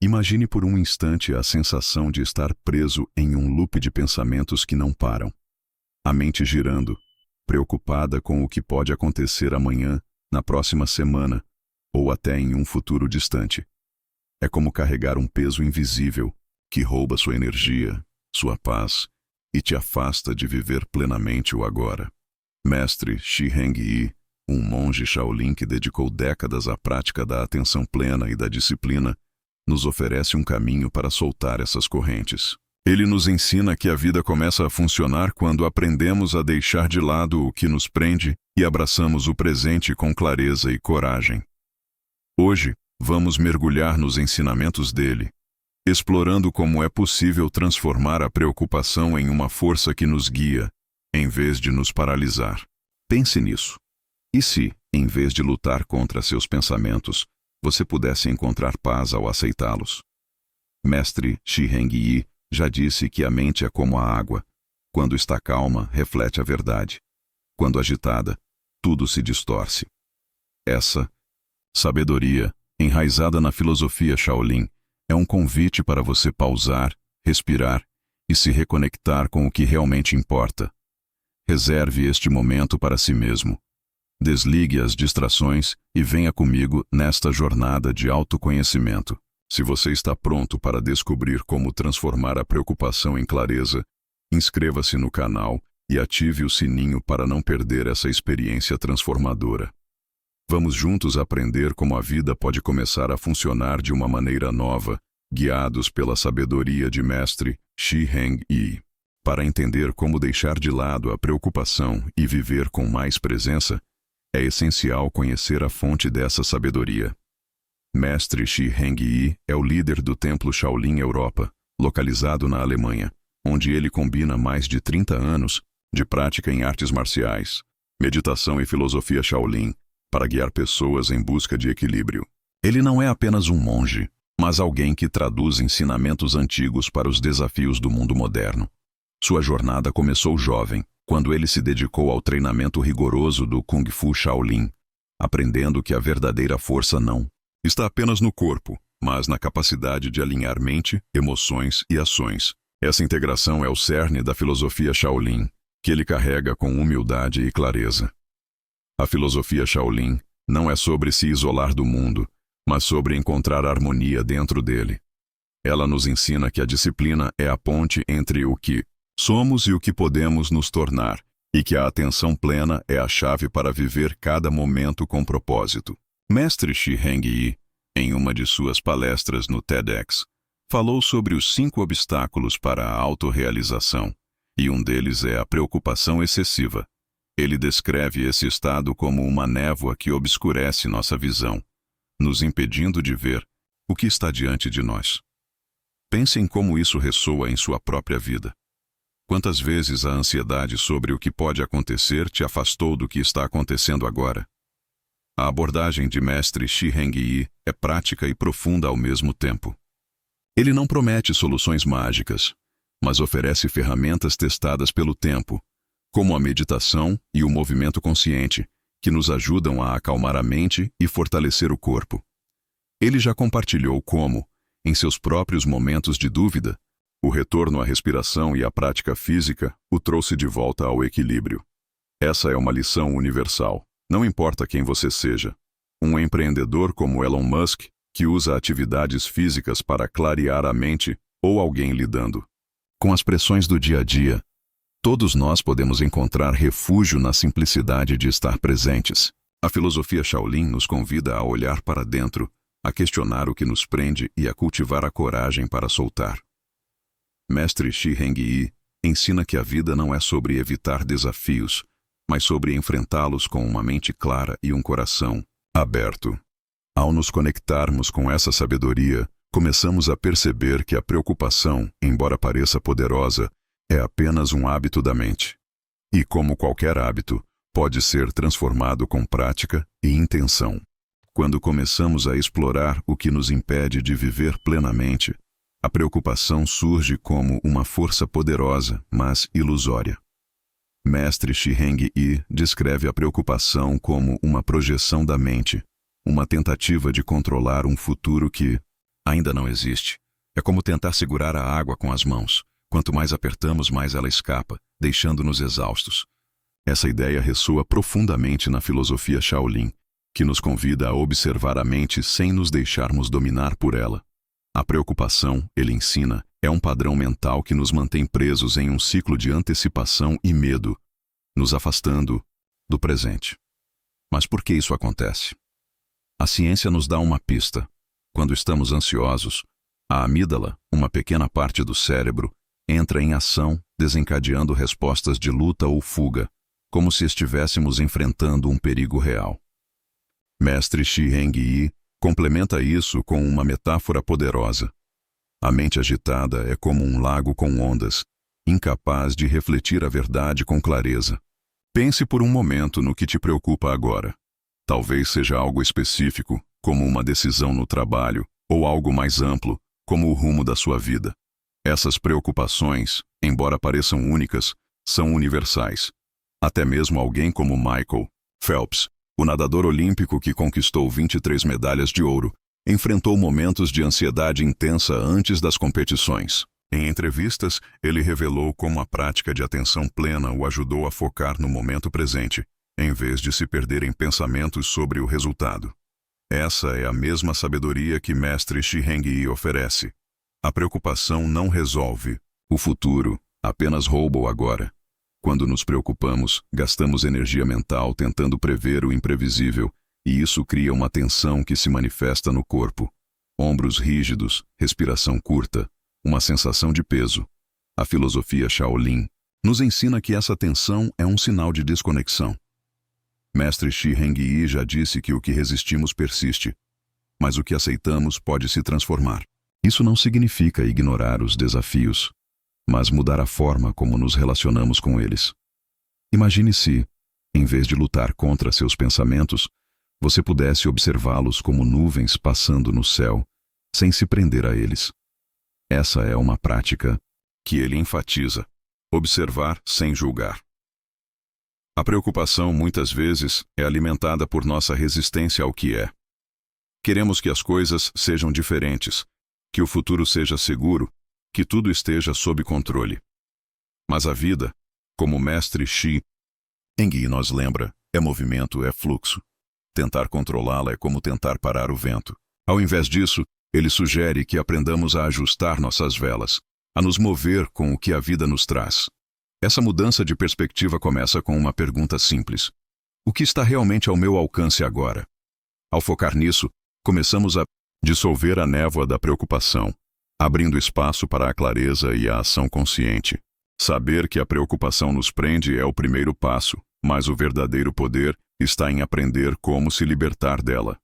Imagine por um instante a sensação de estar preso em um loop de pensamentos que não param. A mente girando, preocupada com o que pode acontecer amanhã, na próxima semana, ou até em um futuro distante. É como carregar um peso invisível que rouba sua energia, sua paz e te afasta de viver plenamente o agora. Mestre Zhi-Heng Yi, um monge Shaolin que dedicou décadas à prática da atenção plena e da disciplina, nos oferece um caminho para soltar essas correntes. Ele nos ensina que a vida começa a funcionar quando aprendemos a deixar de lado o que nos prende e abraçamos o presente com clareza e coragem. Hoje, vamos mergulhar nos ensinamentos dele, explorando como é possível transformar a preocupação em uma força que nos guia, em vez de nos paralisar. Pense nisso. E se, em vez de lutar contra seus pensamentos, você pudesse encontrar paz ao aceitá-los? Mestre Zhi-Heng Yi já disse que a mente é como a água. Quando está calma, reflete a verdade. Quando agitada, tudo se distorce. Essa sabedoria, enraizada na filosofia Shaolin, é um convite para você pausar, respirar e se reconectar com o que realmente importa. Reserve este momento para si mesmo. Desligue as distrações e venha comigo nesta jornada de autoconhecimento. Se você está pronto para descobrir como transformar a preocupação em clareza, inscreva-se no canal e ative o sininho para não perder essa experiência transformadora. Vamos juntos aprender como a vida pode começar a funcionar de uma maneira nova, guiados pela sabedoria de Mestre Zhi-Heng Yi. Para entender como deixar de lado a preocupação e viver com mais presença, é essencial conhecer a fonte dessa sabedoria. Mestre Zhi-Heng Yi é o líder do Templo Shaolin Europa, localizado na Alemanha, onde ele combina mais de 30 anos de prática em artes marciais, meditação e filosofia Shaolin para guiar pessoas em busca de equilíbrio. Ele não é apenas um monge, mas alguém que traduz ensinamentos antigos para os desafios do mundo moderno. Sua jornada começou jovem, quando ele se dedicou ao treinamento rigoroso do Kung Fu Shaolin, aprendendo que a verdadeira força não está apenas no corpo, mas na capacidade de alinhar mente, emoções e ações. Essa integração é o cerne da filosofia Shaolin, que ele carrega com humildade e clareza. A filosofia Shaolin não é sobre se isolar do mundo, mas sobre encontrar harmonia dentro dele. Ela nos ensina que a disciplina é a ponte entre o que somos e o que podemos nos tornar, e que a atenção plena é a chave para viver cada momento com propósito. Mestre Zhi-Heng Yi, em uma de suas palestras no TEDx, falou sobre os 5 obstáculos para a autorrealização, e um deles é a preocupação excessiva. Ele descreve esse estado como uma névoa que obscurece nossa visão, nos impedindo de ver o que está diante de nós. Pense em como isso ressoa em sua própria vida. Quantas vezes a ansiedade sobre o que pode acontecer te afastou do que está acontecendo agora? A abordagem de Mestre Zhi-Heng Yi é prática e profunda ao mesmo tempo. Ele não promete soluções mágicas, mas oferece ferramentas testadas pelo tempo, como a meditação e o movimento consciente, que nos ajudam a acalmar a mente e fortalecer o corpo. Ele já compartilhou como, em seus próprios momentos de dúvida, o retorno à respiração e à prática física o trouxe de volta ao equilíbrio. Essa é uma lição universal. Não importa quem você seja. Um empreendedor como Elon Musk, que usa atividades físicas para clarear a mente, ou alguém lidando com as pressões do dia a dia, todos nós podemos encontrar refúgio na simplicidade de estar presentes. A filosofia Shaolin nos convida a olhar para dentro, a questionar o que nos prende e a cultivar a coragem para soltar. Mestre Zhi-Heng Yi ensina que a vida não é sobre evitar desafios, mas sobre enfrentá-los com uma mente clara e um coração aberto. Ao nos conectarmos com essa sabedoria, começamos a perceber que a preocupação, embora pareça poderosa, é apenas um hábito da mente. E como qualquer hábito, pode ser transformado com prática e intenção. Quando começamos a explorar o que nos impede de viver plenamente, a preocupação surge como uma força poderosa, mas ilusória. Mestre Zhi-Heng Yi descreve a preocupação como uma projeção da mente, uma tentativa de controlar um futuro que, ainda não existe. É como tentar segurar a água com as mãos. Quanto mais apertamos, mais ela escapa, deixando-nos exaustos. Essa ideia ressoa profundamente na filosofia Shaolin, que nos convida a observar a mente sem nos deixarmos dominar por ela. A preocupação, ele ensina, é um padrão mental que nos mantém presos em um ciclo de antecipação e medo, nos afastando do presente. Mas por que isso acontece? A ciência nos dá uma pista. Quando estamos ansiosos, a amígdala, uma pequena parte do cérebro, entra em ação, desencadeando respostas de luta ou fuga, como se estivéssemos enfrentando um perigo real. Mestre Shi Heng-yi complementa isso com uma metáfora poderosa. A mente agitada é como um lago com ondas, incapaz de refletir a verdade com clareza. Pense por um momento no que te preocupa agora. Talvez seja algo específico, como uma decisão no trabalho, ou algo mais amplo, como o rumo da sua vida. Essas preocupações, embora pareçam únicas, são universais. Até mesmo alguém como Michael Phelps, o nadador olímpico que conquistou 23 medalhas de ouro, enfrentou momentos de ansiedade intensa antes das competições. Em entrevistas, ele revelou como a prática de atenção plena o ajudou a focar no momento presente, em vez de se perder em pensamentos sobre o resultado. Essa é a mesma sabedoria que Mestre Shi Heng-yi oferece. A preocupação não resolve o futuro, apenas rouba o agora. Quando nos preocupamos, gastamos energia mental tentando prever o imprevisível, e isso cria uma tensão que se manifesta no corpo. Ombros rígidos, respiração curta, uma sensação de peso. A filosofia Shaolin nos ensina que essa tensão é um sinal de desconexão. Mestre Shi Heng-yi já disse que o que resistimos persiste, mas o que aceitamos pode se transformar. Isso não significa ignorar os desafios, mas mudar a forma como nos relacionamos com eles. Imagine se, em vez de lutar contra seus pensamentos, você pudesse observá-los como nuvens passando no céu, sem se prender a eles. Essa é uma prática que ele enfatiza: observar sem julgar. A preocupação, muitas vezes, é alimentada por nossa resistência ao que é. Queremos que as coisas sejam diferentes, que o futuro seja seguro, que tudo esteja sob controle. Mas a vida, como o mestre Shi Heng-yi nos lembra, é movimento, é fluxo. Tentar controlá-la é como tentar parar o vento. Ao invés disso, ele sugere que aprendamos a ajustar nossas velas, a nos mover com o que a vida nos traz. Essa mudança de perspectiva começa com uma pergunta simples: o que está realmente ao meu alcance agora? Ao focar nisso, começamos a dissolver a névoa da preocupação, abrindo espaço para a clareza e a ação consciente. Saber que a preocupação nos prende é o primeiro passo, mas o verdadeiro poder está em aprender como se libertar dela.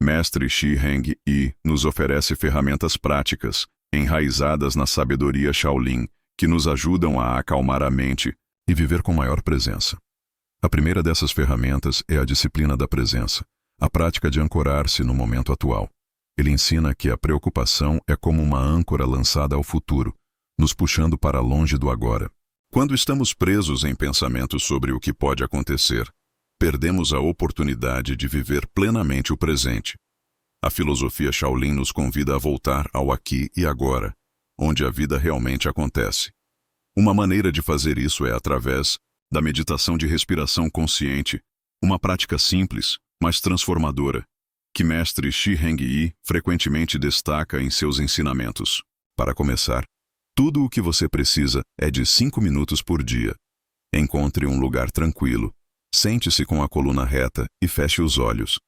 Mestre Shi Heng-yi nos oferece ferramentas práticas, enraizadas na sabedoria Shaolin, que nos ajudam a acalmar a mente e viver com maior presença. A primeira dessas ferramentas é a disciplina da presença, a prática de ancorar-se no momento atual. Ele ensina que a preocupação é como uma âncora lançada ao futuro, nos puxando para longe do agora. Quando estamos presos em pensamentos sobre o que pode acontecer, perdemos a oportunidade de viver plenamente o presente. A filosofia Shaolin nos convida a voltar ao aqui e agora, onde a vida realmente acontece. Uma maneira de fazer isso é através da meditação de respiração consciente, uma prática simples, mas transformadora, que mestre Shi Heng-yi frequentemente destaca em seus ensinamentos. Para começar, tudo o que você precisa é de 5 minutos por dia. Encontre um lugar tranquilo, sente-se com a coluna reta e feche os olhos.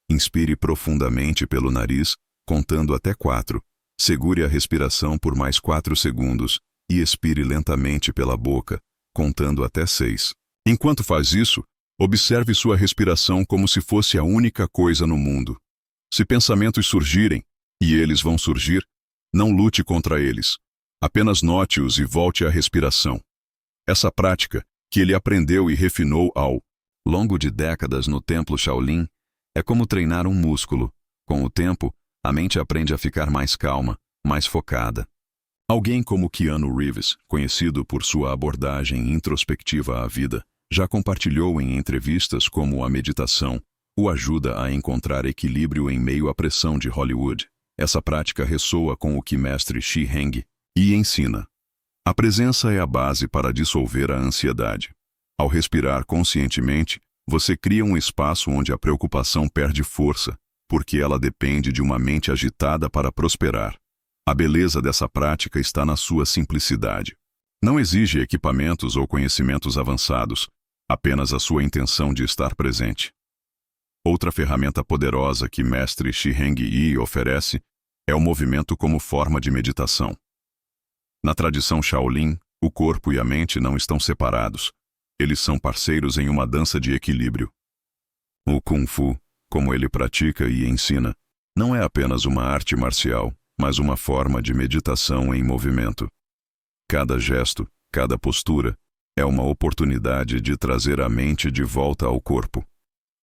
Inspire profundamente pelo nariz, contando até 4. Segure a respiração por mais 4 segundos e expire lentamente pela boca, contando até 6. Enquanto faz isso, observe sua respiração como se fosse a única coisa no mundo. Se pensamentos surgirem, e eles vão surgir, não lute contra eles. Apenas note-os e volte à respiração. Essa prática, que ele aprendeu e refinou ao longo de décadas no templo Shaolin, é como treinar um músculo. Com o tempo, a mente aprende a ficar mais calma, mais focada. Alguém como Keanu Reeves, conhecido por sua abordagem introspectiva à vida, já compartilhou em entrevistas como a meditação o ajuda a encontrar equilíbrio em meio à pressão de Hollywood. Essa prática ressoa com o que mestre Shi Heng Yi ensina. A presença é a base para dissolver a ansiedade. Ao respirar conscientemente, você cria um espaço onde a preocupação perde força, porque ela depende de uma mente agitada para prosperar. A beleza dessa prática está na sua simplicidade. Não exige equipamentos ou conhecimentos avançados, apenas a sua intenção de estar presente. Outra ferramenta poderosa que mestre Shi Heng Yi oferece é o movimento como forma de meditação. Na tradição Shaolin, o corpo e a mente não estão separados. Eles são parceiros em uma dança de equilíbrio. O Kung Fu, como ele pratica e ensina, não é apenas uma arte marcial, mas uma forma de meditação em movimento. Cada gesto, cada postura, é uma oportunidade de trazer a mente de volta ao corpo.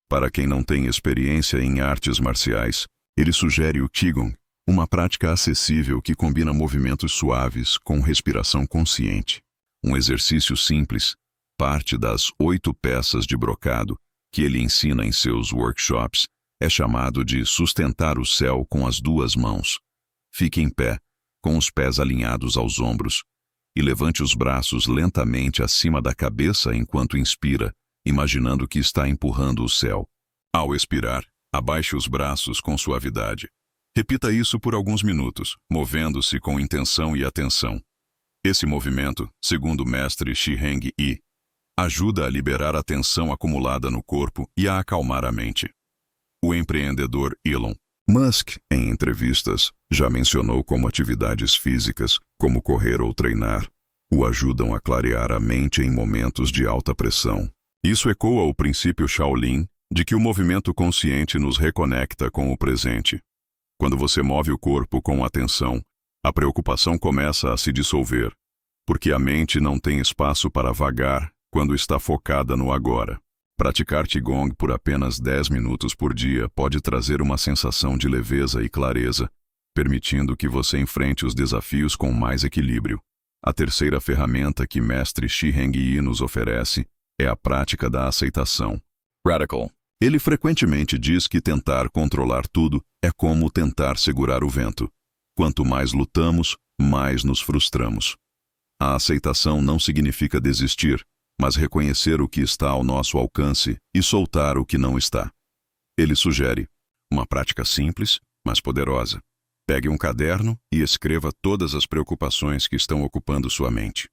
Para quem não tem experiência em artes marciais, ele sugere o Qigong, uma prática acessível que combina movimentos suaves com respiração consciente. Um exercício simples, parte das 8 peças de brocado que ele ensina em seus workshops, é chamado de sustentar o céu com as 2 mãos. Fique em pé, com os pés alinhados aos ombros, e levante os braços lentamente acima da cabeça enquanto inspira, imaginando que está empurrando o céu. Ao expirar, abaixe os braços com suavidade. Repita isso por alguns minutos, movendo-se com intenção e atenção. Esse movimento, segundo o mestre Shi Heng Yi, ajuda a liberar a tensão acumulada no corpo e a acalmar a mente. O empreendedor Elon Musk, em entrevistas, já mencionou como atividades físicas, como correr ou treinar, o ajudam a clarear a mente em momentos de alta pressão. Isso ecoa o princípio Shaolin de que o movimento consciente nos reconecta com o presente. Quando você move o corpo com atenção, a preocupação começa a se dissolver, porque a mente não tem espaço para vagar quando está focada no agora. Praticar Qigong por apenas 10 minutos por dia pode trazer uma sensação de leveza e clareza, permitindo que você enfrente os desafios com mais equilíbrio. A terceira ferramenta que mestre Shi Heng Yi nos oferece é a prática da aceitação. Radical. Ele frequentemente diz que tentar controlar tudo é como tentar segurar o vento. Quanto mais lutamos, mais nos frustramos. A aceitação não significa desistir, mas reconhecer o que está ao nosso alcance e soltar o que não está. Ele sugere uma prática simples, mas poderosa. Pegue um caderno e escreva todas as preocupações que estão ocupando sua mente.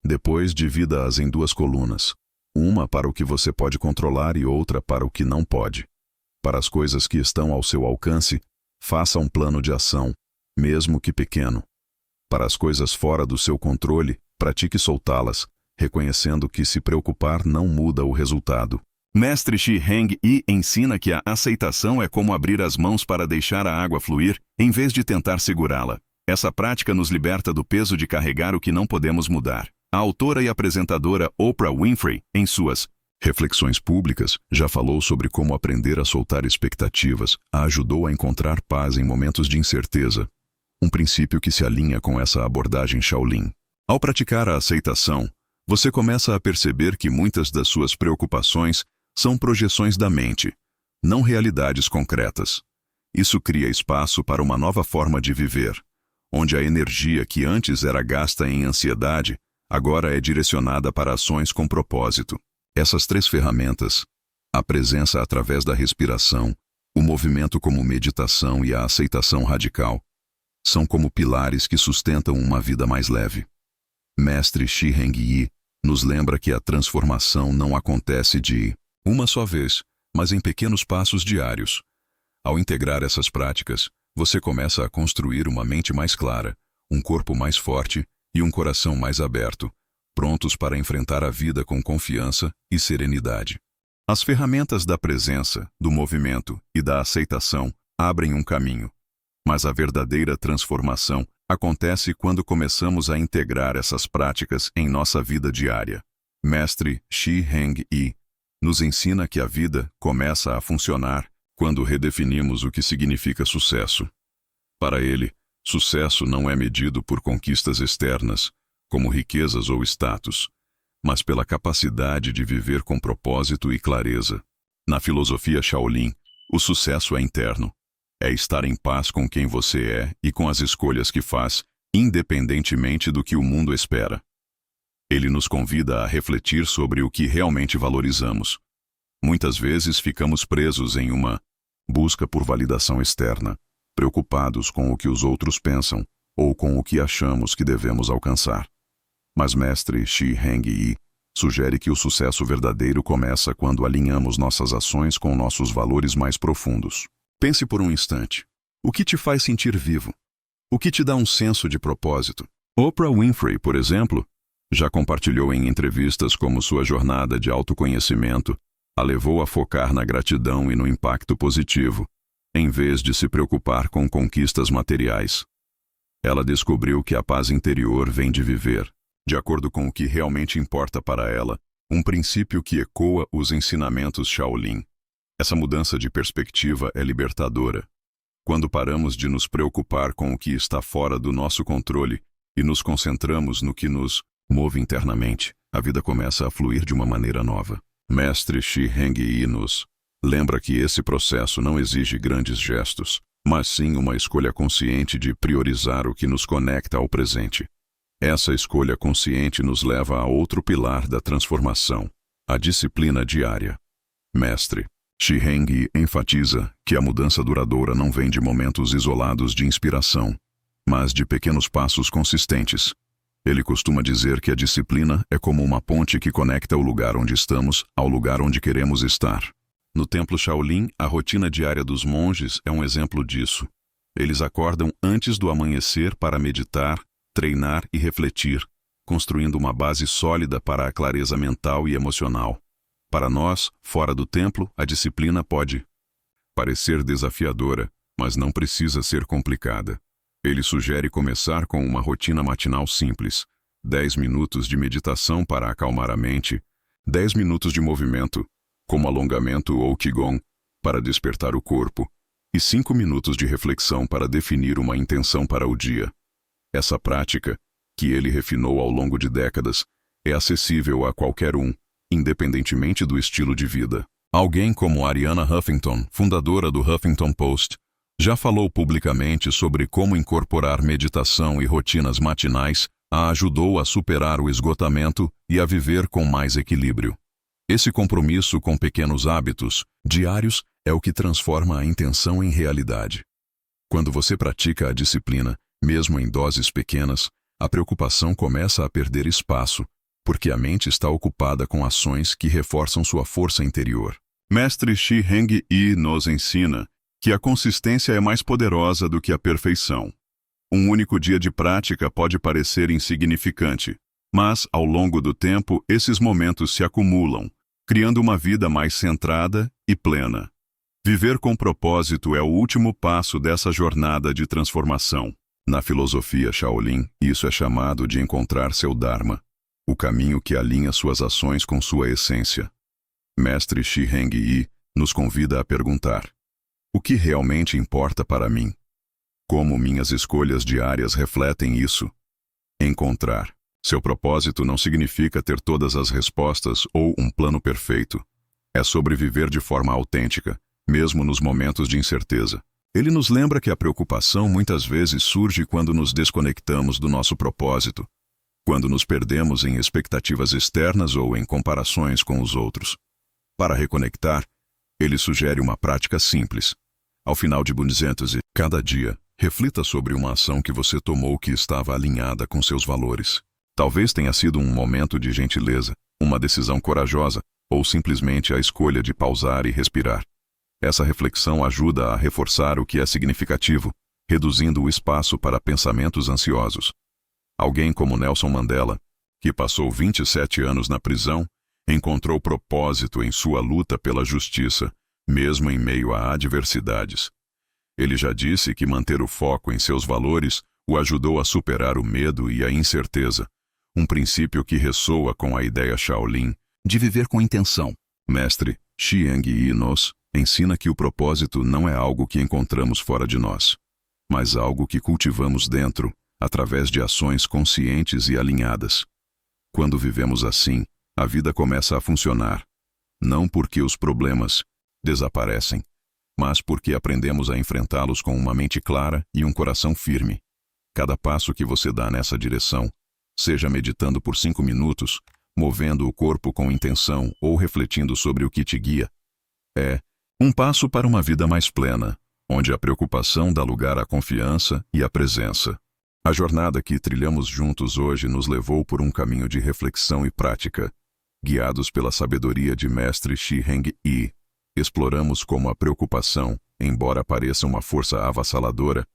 Depois, divida-as em 2 colunas. Uma para o que você pode controlar e outra para o que não pode. Para as coisas que estão ao seu alcance, faça um plano de ação, mesmo que pequeno. Para as coisas fora do seu controle, pratique soltá-las, reconhecendo que se preocupar não muda o resultado. Mestre Shi Heng Yi ensina que a aceitação é como abrir as mãos para deixar a água fluir, em vez de tentar segurá-la. Essa prática nos liberta do peso de carregar o que não podemos mudar. A autora e apresentadora Oprah Winfrey, em suas reflexões públicas, já falou sobre como aprender a soltar expectativas a ajudou a encontrar paz em momentos de incerteza. Um princípio que se alinha com essa abordagem Shaolin. Ao praticar a aceitação, você começa a perceber que muitas das suas preocupações são projeções da mente, não realidades concretas. Isso cria espaço para uma nova forma de viver, onde a energia que antes era gasta em ansiedade, agora é direcionada para ações com propósito. Essas 3 ferramentas, a presença através da respiração, o movimento como meditação e a aceitação radical, são como pilares que sustentam uma vida mais leve. Mestre Shi Heng Yi nos lembra que a transformação não acontece de uma só vez, mas em pequenos passos diários. Ao integrar essas práticas, você começa a construir uma mente mais clara, um corpo mais forte e um coração mais aberto, prontos para enfrentar a vida com confiança e serenidade. As ferramentas da presença, do movimento e da aceitação abrem um caminho, mas a verdadeira transformação acontece quando começamos a integrar essas práticas em nossa vida diária. Mestre Shi Heng Yi nos ensina que a vida começa a funcionar quando redefinimos o que significa sucesso. Para ele, sucesso não é medido por conquistas externas, como riquezas ou status, mas pela capacidade de viver com propósito e clareza. Na filosofia Shaolin, o sucesso é interno. É estar em paz com quem você é e com as escolhas que faz, independentemente do que o mundo espera. Ele nos convida a refletir sobre o que realmente valorizamos. Muitas vezes ficamos presos em uma busca por validação externa, preocupados com o que os outros pensam ou com o que achamos que devemos alcançar. Mas mestre Shi Heng-yi sugere que o sucesso verdadeiro começa quando alinhamos nossas ações com nossos valores mais profundos. Pense por um instante. O que te faz sentir vivo? O que te dá um senso de propósito? Oprah Winfrey, por exemplo, já compartilhou em entrevistas como sua jornada de autoconhecimento a levou a focar na gratidão e no impacto positivo, em vez de se preocupar com conquistas materiais. Ela descobriu que a paz interior vem de viver, de acordo com o que realmente importa para ela, um princípio que ecoa os ensinamentos Shaolin. Essa mudança de perspectiva é libertadora. Quando paramos de nos preocupar com o que está fora do nosso controle e nos concentramos no que nos move internamente, a vida começa a fluir de uma maneira nova. Mestre Shi Heng-yi nos lembra que esse processo não exige grandes gestos, mas sim uma escolha consciente de priorizar o que nos conecta ao presente. Essa escolha consciente nos leva a outro pilar da transformação, a disciplina diária. Mestre Shi Heng-yi enfatiza que a mudança duradoura não vem de momentos isolados de inspiração, mas de pequenos passos consistentes. Ele costuma dizer que a disciplina é como uma ponte que conecta o lugar onde estamos ao lugar onde queremos estar. No templo Shaolin, a rotina diária dos monges é um exemplo disso. Eles acordam antes do amanhecer para meditar, treinar e refletir, construindo uma base sólida para a clareza mental e emocional. Para nós, fora do templo, a disciplina pode parecer desafiadora, mas não precisa ser complicada. Ele sugere começar com uma rotina matinal simples, 10 minutos de meditação para acalmar a mente, 10 minutos de movimento, como alongamento ou qigong, para despertar o corpo, e 5 minutos de reflexão para definir uma intenção para o dia. Essa prática, que ele refinou ao longo de décadas, é acessível a qualquer um, independentemente do estilo de vida. Alguém como Arianna Huffington, fundadora do Huffington Post, já falou publicamente sobre como incorporar meditação e rotinas matinais a ajudou a superar o esgotamento e a viver com mais equilíbrio. Esse compromisso com pequenos hábitos diários é o que transforma a intenção em realidade. Quando você pratica a disciplina, mesmo em doses pequenas, a preocupação começa a perder espaço, porque a mente está ocupada com ações que reforçam sua força interior. Mestre Shi Heng-yi nos ensina que a consistência é mais poderosa do que a perfeição. Um único dia de prática pode parecer insignificante, mas, ao longo do tempo, esses momentos se acumulam, criando uma vida mais centrada e plena. Viver com propósito é o último passo dessa jornada de transformação. Na filosofia Shaolin, isso é chamado de encontrar seu Dharma, o caminho que alinha suas ações com sua essência. Mestre Shi Heng-yi nos convida a perguntar: o que realmente importa para mim? Como minhas escolhas diárias refletem isso? Encontrar seu propósito não significa ter todas as respostas ou um plano perfeito. É sobreviver de forma autêntica, mesmo nos momentos de incerteza. Ele nos lembra que a preocupação muitas vezes surge quando nos desconectamos do nosso propósito, quando nos perdemos em expectativas externas ou em comparações com os outros. Para reconectar, ele sugere uma prática simples. Ao final de 200 cada dia, reflita sobre uma ação que você tomou que estava alinhada com seus valores. Talvez tenha sido um momento de gentileza, uma decisão corajosa, ou simplesmente a escolha de pausar e respirar. Essa reflexão ajuda a reforçar o que é significativo, reduzindo o espaço para pensamentos ansiosos. Alguém como Nelson Mandela, que passou 27 anos na prisão, encontrou propósito em sua luta pela justiça, mesmo em meio a adversidades. Ele já disse que manter o foco em seus valores o ajudou a superar o medo e a incerteza, um princípio que ressoa com a ideia Shaolin de viver com intenção. Mestre Shi Heng-yi nos ensina que o propósito não é algo que encontramos fora de nós, mas algo que cultivamos dentro, através de ações conscientes e alinhadas. Quando vivemos assim, a vida começa a funcionar, não porque os problemas desaparecem, mas porque aprendemos a enfrentá-los com uma mente clara e um coração firme. Cada passo que você dá nessa direção, seja meditando por 5 minutos, movendo o corpo com intenção ou refletindo sobre o que te guia, é um passo para uma vida mais plena, onde a preocupação dá lugar à confiança e à presença. A jornada que trilhamos juntos hoje nos levou por um caminho de reflexão e prática, guiados pela sabedoria de Mestre Shi Heng Yi. Exploramos como a preocupação, embora pareça uma força avassaladora,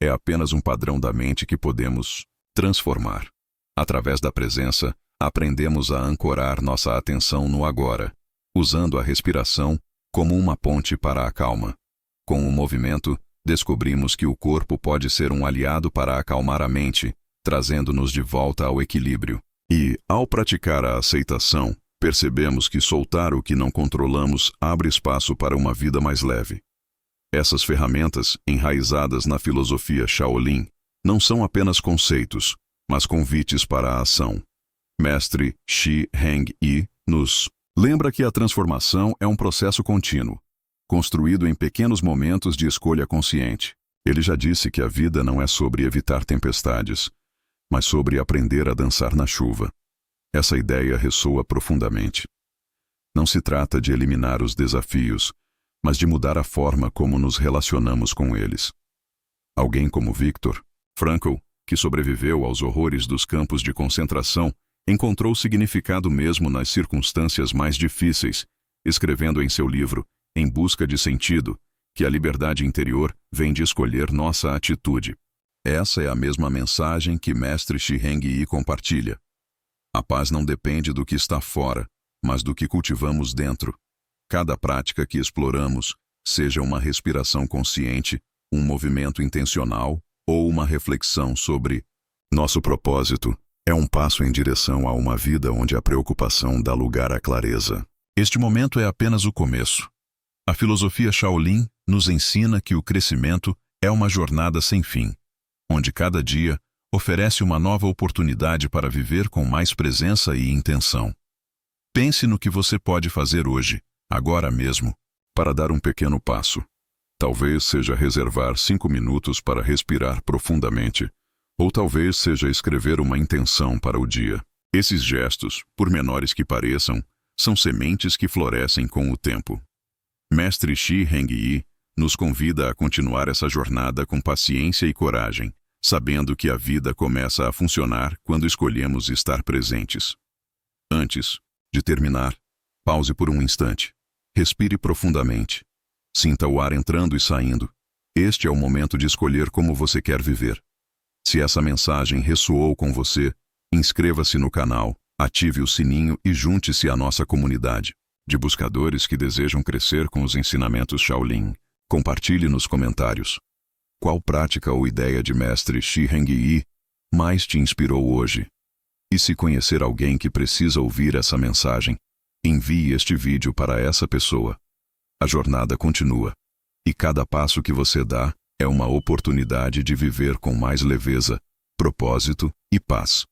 é apenas um padrão da mente que podemos transformar. Através da presença, aprendemos a ancorar nossa atenção no agora, usando a respiração como uma ponte para a calma. Com o movimento, descobrimos que o corpo pode ser um aliado para acalmar a mente, trazendo-nos de volta ao equilíbrio. E, ao praticar a aceitação, percebemos que soltar o que não controlamos abre espaço para uma vida mais leve. Essas ferramentas, enraizadas na filosofia Shaolin, não são apenas conceitos, mas convites para a ação. Mestre Shi Heng Yi nos lembra que a transformação é um processo contínuo, construído em pequenos momentos de escolha consciente. Ele já disse que a vida não é sobre evitar tempestades, mas sobre aprender a dançar na chuva. Essa ideia ressoa profundamente. Não se trata de eliminar os desafios, mas de mudar a forma como nos relacionamos com eles. Alguém como Viktor Frankl, que sobreviveu aos horrores dos campos de concentração, encontrou significado mesmo nas circunstâncias mais difíceis, escrevendo em seu livro Em Busca de Sentido, que a liberdade interior vem de escolher nossa atitude. Essa é a mesma mensagem que Mestre Shi Heng Yi compartilha. A paz não depende do que está fora, mas do que cultivamos dentro. Cada prática que exploramos, seja uma respiração consciente, um movimento intencional ou uma reflexão sobre nosso propósito, é um passo em direção a uma vida onde a preocupação dá lugar à clareza. Este momento é apenas o começo. A filosofia Shaolin nos ensina que o crescimento é uma jornada sem fim, onde cada dia oferece uma nova oportunidade para viver com mais presença e intenção. Pense no que você pode fazer hoje, agora mesmo, para dar um pequeno passo. Talvez seja reservar 5 minutos para respirar profundamente, ou talvez seja escrever uma intenção para o dia. Esses gestos, por menores que pareçam, são sementes que florescem com o tempo. Mestre Shi Heng Yi nos convida a continuar essa jornada com paciência e coragem, sabendo que a vida começa a funcionar quando escolhemos estar presentes. Antes de terminar, pause por um instante. Respire profundamente. Sinta o ar entrando e saindo. Este é o momento de escolher como você quer viver. Se essa mensagem ressoou com você, inscreva-se no canal, ative o sininho e junte-se à nossa comunidade de buscadores que desejam crescer com os ensinamentos Shaolin. Compartilhe nos comentários. Qual prática ou ideia de Mestre Shi Heng Yi mais te inspirou hoje? E se conhecer alguém que precisa ouvir essa mensagem, envie este vídeo para essa pessoa. A jornada continua, e cada passo que você dá é uma oportunidade de viver com mais leveza, propósito e paz.